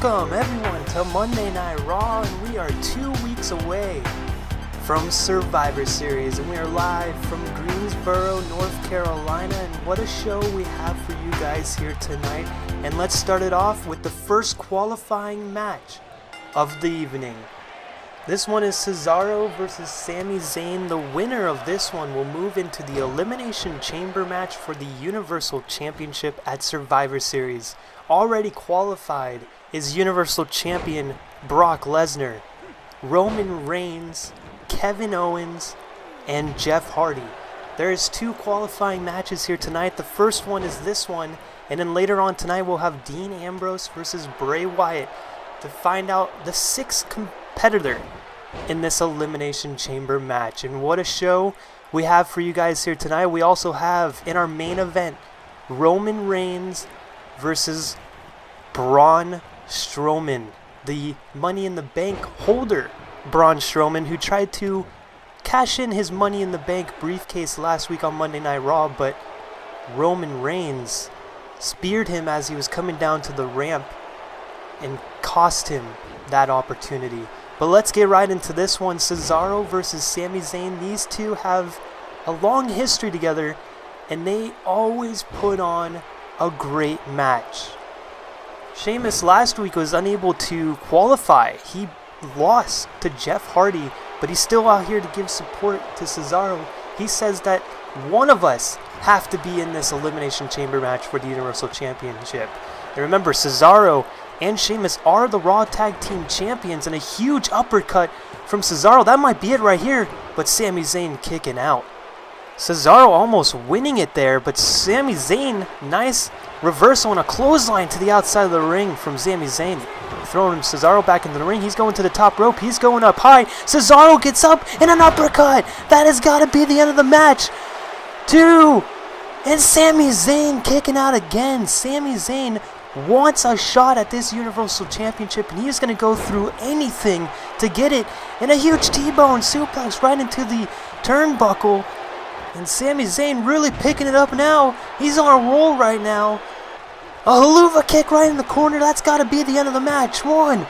Welcome everyone to Monday Night Raw, and we are 2 weeks away from Survivor Series, and we are live from Greensboro, North Carolina, and what a show we have for you guys here tonight. And let's start it off with the first qualifying match of the evening. This one is Cesaro versus Sami Zayn. The winner of this one will move into the Elimination Chamber match for the Universal Championship at Survivor Series. Already qualified is Universal Champion Brock Lesnar, Roman Reigns, Kevin Owens, and Jeff Hardy. There is 2 qualifying matches here tonight. The first one is this one, and then later on tonight we'll have Dean Ambrose versus Bray Wyatt to find out the 6th competitor in this Elimination Chamber match. And what a show we have for you guys here tonight. We also have in our main event Roman Reigns versus Braun Strowman, the Money in the Bank holder Braun Strowman, who tried to cash in his Money in the Bank briefcase last week on Monday Night Raw, but Roman Reigns speared him as he was coming down to the ramp and cost him that opportunity. But let's get right into this one. Cesaro versus Sami Zayn. These two have a long history together, and they always put on a great match. Sheamus last week was unable to qualify. He lost to Jeff Hardy, but he's still out here to give support to Cesaro. He says that one of us have to be in this Elimination Chamber match for the Universal Championship. And remember, Cesaro and Sheamus are the Raw Tag Team Champions, and a huge uppercut from Cesaro. That might be it right here, but Sami Zayn kicking out. Cesaro almost winning it there, but Sami Zayn, nice reversal and a clothesline to the outside of the ring from Sami Zayn. Throwing Cesaro back into the ring. He's going to the top rope. He's going up high. Cesaro gets up and an uppercut. That has got to be the end of the match. 2. And Sami Zayn kicking out again. Sami Zayn wants a shot at this Universal Championship, and he is going to go through anything to get it. And a huge T-bone suplex right into the turnbuckle. And Sami Zayn really picking it up now. He's on a roll right now. A haluva kick right in the corner. That's got to be the end of the match. 1,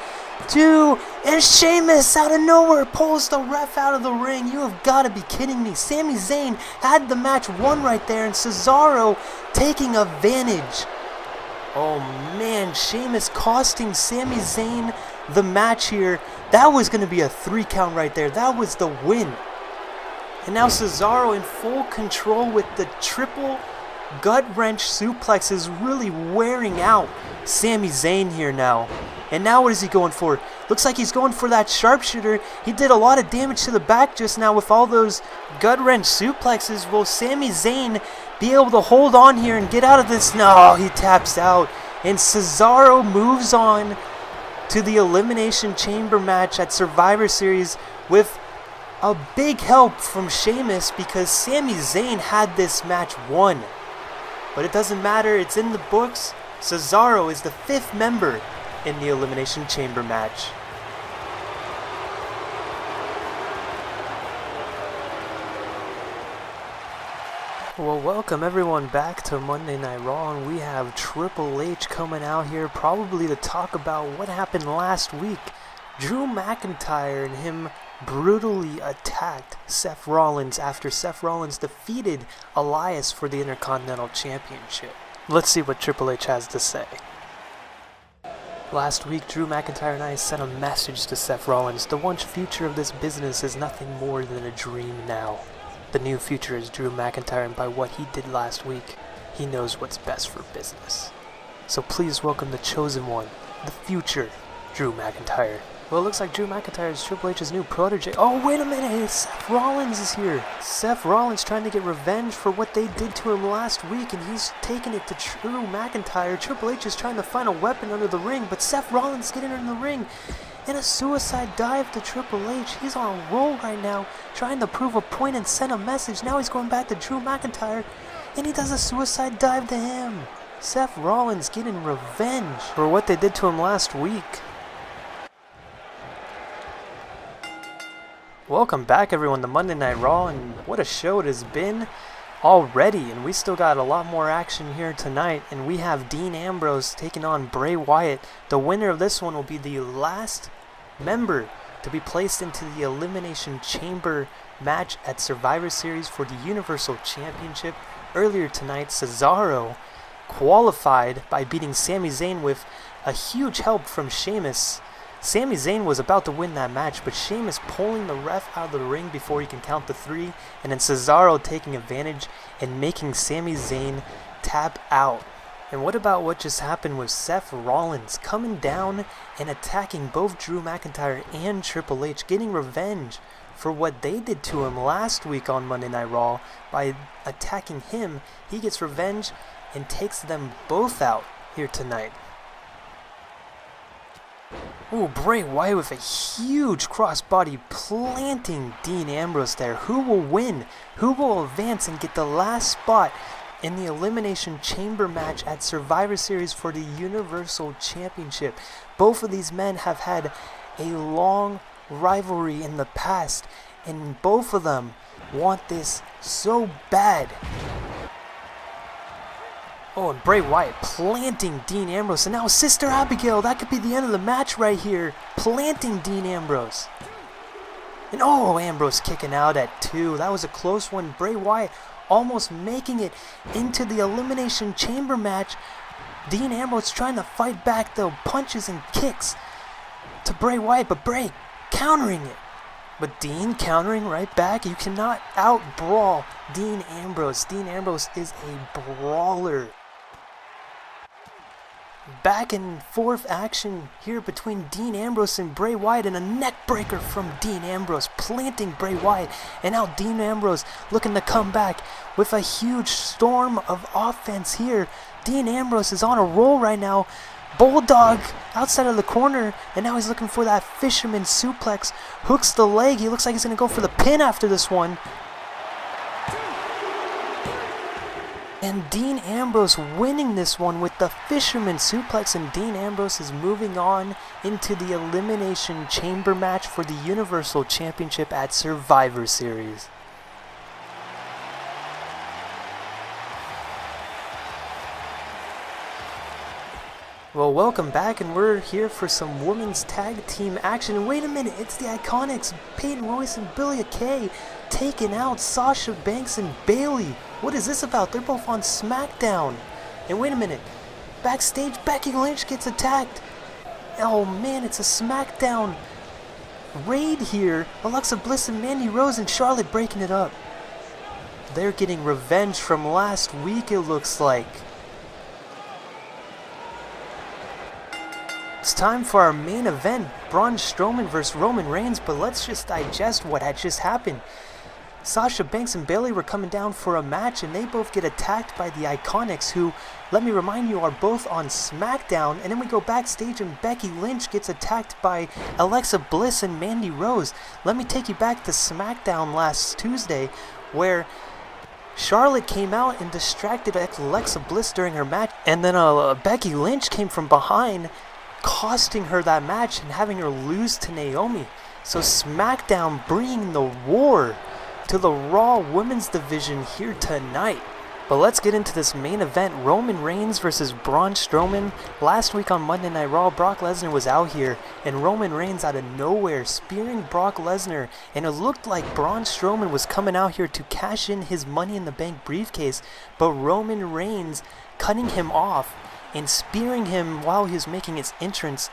2, and Sheamus out of nowhere pulls the ref out of the ring. You have got to be kidding me. Sami Zayn had the match won right there, and Cesaro taking advantage. Oh man, Sheamus costing Sami Zayn the match here. That was going to be a 3 count right there. That was the win. And now Cesaro in full control with the triple gut wrench suplexes, really wearing out Sami Zayn here now. And now what is he going for? Looks like he's going for that sharpshooter. He did a lot of damage to the back just now with all those gut wrench suplexes. Will Sami Zayn be able to hold on here and get out of this? No, he taps out. And Cesaro moves on to the Elimination Chamber match at Survivor Series with a big help from Sheamus, because Sami Zayn had this match won. But it doesn't matter, it's in the books. Cesaro is the 5th member in the Elimination Chamber match. Well, welcome everyone back to Monday Night Raw, and we have Triple H coming out here probably to talk about what happened last week. Drew McIntyre and him brutally attacked Seth Rollins after Seth Rollins defeated Elias for the Intercontinental Championship. Let's see what Triple H has to say. Last week, Drew McIntyre and I sent a message to Seth Rollins. The once future of this business is nothing more than a dream now. The new future is Drew McIntyre, and by what he did last week, he knows what's best for business. So please welcome the chosen one, the future Drew McIntyre. Well, it looks like Drew McIntyre is Triple H's new protege. Oh, wait a minute, Seth Rollins is here. Seth Rollins trying to get revenge for what they did to him last week, and he's taking it to Drew McIntyre. Triple H is trying to find a weapon under the ring, but Seth Rollins getting in the ring. And a suicide dive to Triple H. He's on a roll right now, trying to prove a point and send a message. Now he's going back to Drew McIntyre, and he does a suicide dive to him. Seth Rollins getting revenge for what they did to him last week. Welcome back everyone to Monday Night Raw, and what a show it has been. already, and we still got a lot more action here tonight. And we have Dean Ambrose taking on Bray Wyatt. The winner of this one will be the last member to be placed into the Elimination Chamber match at Survivor Series for the Universal Championship. Earlier tonight, Cesaro qualified by beating Sami Zayn with a huge help from Sheamus. Sami Zayn was about to win that match, but Sheamus pulling the ref out of the ring before he can count the 3, and then Cesaro taking advantage and making Sami Zayn tap out. And what about what just happened with Seth Rollins coming down and attacking both Drew McIntyre and Triple H, getting revenge for what they did to him last week on Monday Night Raw by attacking him. He gets revenge and takes them both out here tonight. Ooh, Bray Wyatt with a huge crossbody planting Dean Ambrose there. Who will win? Who will advance and get the last spot in the Elimination Chamber match at Survivor Series for the Universal Championship? Both of these men have had a long rivalry in the past, and both of them want this so bad. Oh, and Bray Wyatt planting Dean Ambrose, and now Sister Abigail. That could be the end of the match right here. Planting Dean Ambrose. And oh, Ambrose kicking out at 2. That was a close one. Bray Wyatt almost making it into the Elimination Chamber match. Dean Ambrose trying to fight back the punches and kicks to Bray Wyatt, but Bray countering it. But Dean countering right back. You cannot out-brawl Dean Ambrose. Dean Ambrose is a brawler. Back and forth action here between Dean Ambrose and Bray Wyatt, and a neck breaker from Dean Ambrose planting Bray Wyatt. And now Dean Ambrose looking to come back with a huge storm of offense here. Dean Ambrose is on a roll right now. Bulldog outside of the corner, and now he's looking for that fisherman suplex. Hooks the leg. He looks like he's going to go for the pin after this one. And Dean Ambrose winning this one with the fisherman suplex, and Dean Ambrose is moving on into the Elimination Chamber match for the Universal Championship at Survivor Series. Well, welcome back, and we're here for some women's tag team action. And wait a minute, it's the Iconics, Peyton Royce and Billie Kay, taking out Sasha Banks and Bayley. What is this about? They're both on SmackDown. And wait a minute, backstage, Becky Lynch gets attacked. Oh man, it's a SmackDown raid here. Alexa Bliss and Mandy Rose and Charlotte breaking it up. They're getting revenge from last week, it looks like. It's time for our main event, Braun Strowman versus Roman Reigns, but let's just digest what had just happened. Sasha Banks and Bayley were coming down for a match, and they both get attacked by the Iconics, who, let me remind you, are both on SmackDown. And then we go backstage and Becky Lynch gets attacked by Alexa Bliss and Mandy Rose. Let me take you back to SmackDown last Tuesday, where Charlotte came out and distracted Alexa Bliss during her match, and then Becky Lynch came from behind, costing her that match and having her lose to Naomi. So SmackDown bringing the war to the Raw Women's Division here tonight. But let's get into this main event, Roman Reigns versus Braun Strowman. Last week on Monday Night Raw, Brock Lesnar was out here, and Roman Reigns out of nowhere spearing Brock Lesnar, and it looked like Braun Strowman was coming out here to cash in his Money in the Bank briefcase, but Roman Reigns cutting him off and spearing him while he was making his entrance,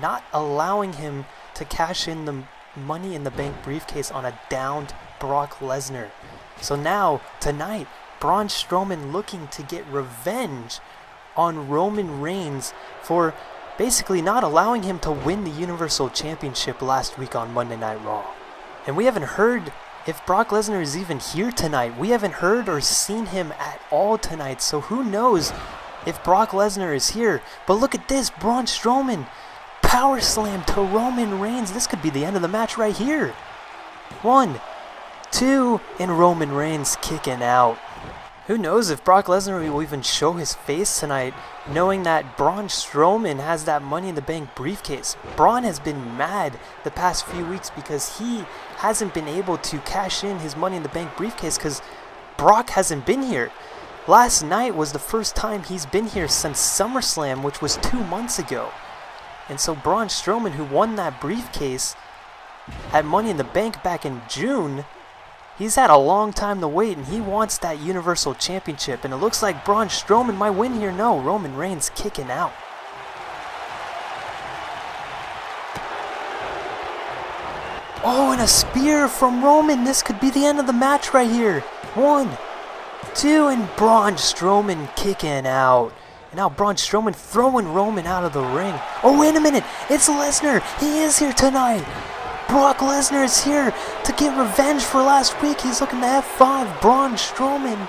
not allowing him to cash in the Money in the Bank briefcase on a downed Brock Lesnar. So now, tonight, Braun Strowman looking to get revenge on Roman Reigns for basically not allowing him to win the Universal Championship last week on Monday Night Raw. And we haven't heard if Brock Lesnar is even here tonight. We haven't heard or seen him at all tonight, so who knows if Brock Lesnar is here. But look at this, Braun Strowman power slam to Roman Reigns. This could be the end of the match right here. 1, 2, and Roman Reigns kicking out. Who knows if Brock Lesnar will even show his face tonight, knowing that Braun Strowman has that Money in the Bank briefcase. Braun has been mad the past few weeks because he hasn't been able to cash in his Money in the Bank briefcase because Brock hasn't been here. Last night was the first time he's been here since SummerSlam, which was 2 months ago. And so Braun Strowman, who won that briefcase at Money in the Bank back in June, he's had a long time to wait, and he wants that Universal Championship. And it looks like Braun Strowman might win here. No, Roman Reigns kicking out. Oh, and a spear from Roman. This could be the end of the match right here. 1, 2, and Braun Strowman kicking out. And now Braun Strowman throwing Roman out of the ring. Oh, wait a minute. It's Lesnar. He is here tonight. Brock Lesnar is here to get revenge for last week. He's looking to F5 Braun Strowman.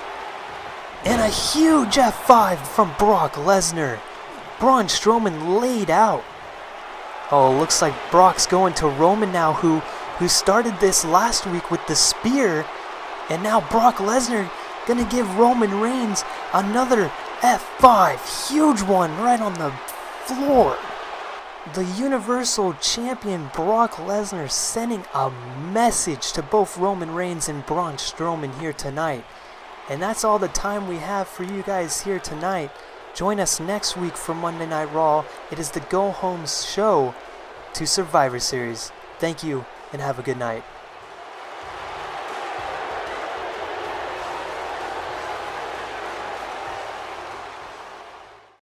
And a huge F5 from Brock Lesnar. Braun Strowman laid out. Oh, looks like Brock's going to Roman now, who started this last week with the spear. And now Brock Lesnar gonna give Roman Reigns another F5. Huge one right on the floor. The Universal Champion Brock Lesnar sending a message to both Roman Reigns and Braun Strowman here tonight. And that's all the time we have for you guys here tonight. Join us next week for Monday Night Raw. It is the go home show to Survivor Series. Thank you and have a good night.